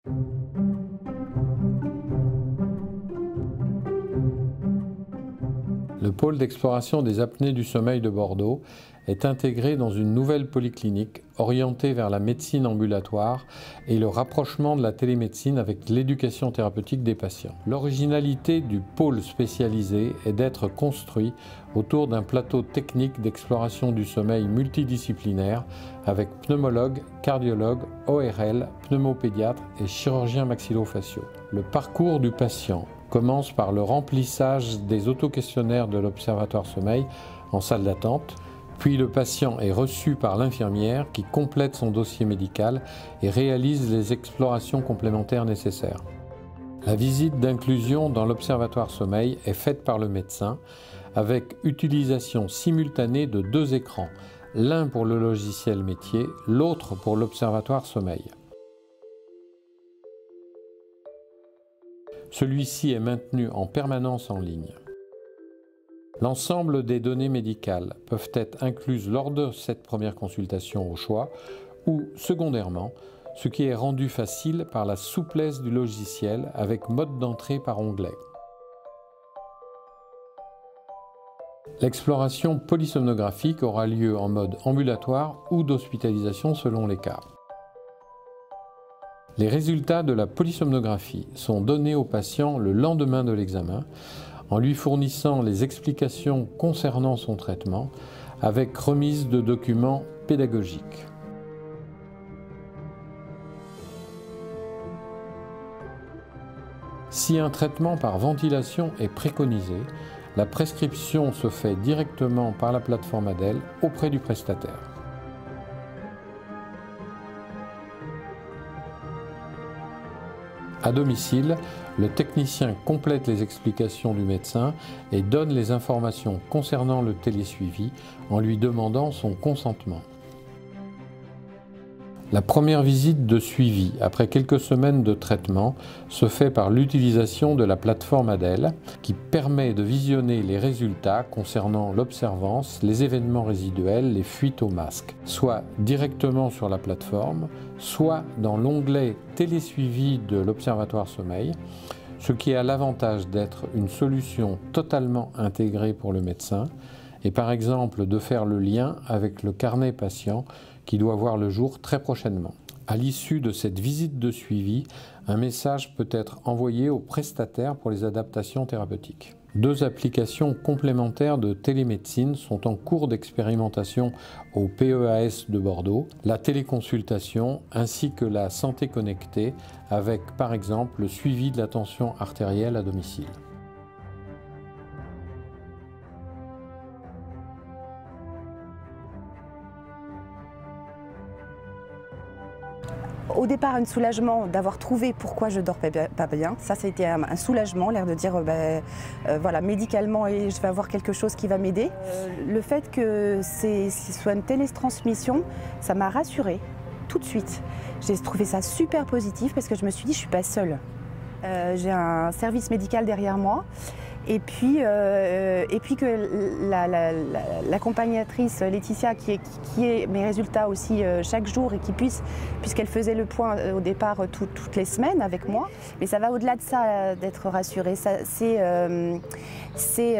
Le pôle d'exploration des apnées du sommeil de Bordeaux est intégré dans une nouvelle polyclinique orientée vers la médecine ambulatoire et le rapprochement de la télémédecine avec l'éducation thérapeutique des patients. L'originalité du pôle spécialisé est d'être construit autour d'un plateau technique d'exploration du sommeil multidisciplinaire avec pneumologues, cardiologues, ORL, pneumopédiatres et chirurgiens maxillofaciaux. Le parcours du patient commence par le remplissage des autoquestionnaires de l'Observatoire Sommeil en salle d'attente, puis le patient est reçu par l'infirmière qui complète son dossier médical et réalise les explorations complémentaires nécessaires. La visite d'inclusion dans l'Observatoire Sommeil est faite par le médecin avec utilisation simultanée de 2 écrans, l'un pour le logiciel métier, l'autre pour l'Observatoire Sommeil. Celui-ci est maintenu en permanence en ligne. L'ensemble des données médicales peuvent être incluses lors de cette première consultation au choix ou secondairement, ce qui est rendu facile par la souplesse du logiciel avec mode d'entrée par onglet. L'exploration polysomnographique aura lieu en mode ambulatoire ou d'hospitalisation selon les cas. Les résultats de la polysomnographie sont donnés au patient le lendemain de l'examen en lui fournissant les explications concernant son traitement avec remise de documents pédagogiques. Si un traitement par ventilation est préconisé, la prescription se fait directement par la plateforme ADEL auprès du prestataire. À domicile, le technicien complète les explications du médecin et donne les informations concernant le télésuivi en lui demandant son consentement. La première visite de suivi après quelques semaines de traitement se fait par l'utilisation de la plateforme ADEL qui permet de visionner les résultats concernant l'observance, les événements résiduels, les fuites au masque, soit directement sur la plateforme, soit dans l'onglet Télésuivi de l'Observatoire Sommeil, ce qui a l'avantage d'être une solution totalement intégrée pour le médecin et par exemple de faire le lien avec le carnet patient qui doit voir le jour très prochainement. À l'issue de cette visite de suivi, un message peut être envoyé au prestataire pour les adaptations thérapeutiques. 2 applications complémentaires de télémédecine sont en cours d'expérimentation au PEAS de Bordeaux, la téléconsultation ainsi que la santé connectée avec par exemple le suivi de la tension artérielle à domicile. Au départ, un soulagement d'avoir trouvé pourquoi je ne dors pas bien. Ça a été un soulagement, l'air de dire voilà, médicalement je vais avoir quelque chose qui va m'aider. Le fait que ce soit une télétransmission, ça m'a rassurée tout de suite. J'ai trouvé ça super positif parce que je me suis dit je ne suis pas seule. J'ai un service médical derrière moi. Et puis que l'accompagnatrice Laetitia qui ait mes résultats aussi chaque jour et puisqu'elle faisait le point au départ toutes les semaines avec moi, mais ça va au-delà de ça d'être rassurée. C'est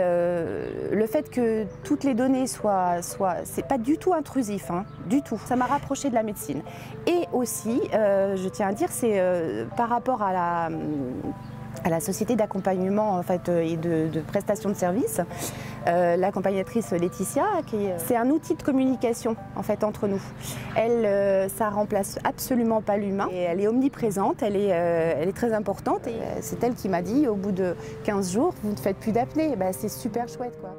le fait que toutes les données c'est pas du tout intrusif, hein, du tout. Ça m'a rapprochée de la médecine. Et aussi, je tiens à dire, c'est par rapport à la société d'accompagnement en fait, et de prestation de services, l'accompagnatrice Laetitia, c'est un outil de communication en fait, entre nous. Ça remplace absolument pas l'humain, elle est omniprésente, elle est très importante et c'est elle qui m'a dit au bout de 15 jours, vous ne faites plus d'apnée. Ben, c'est super chouette, quoi.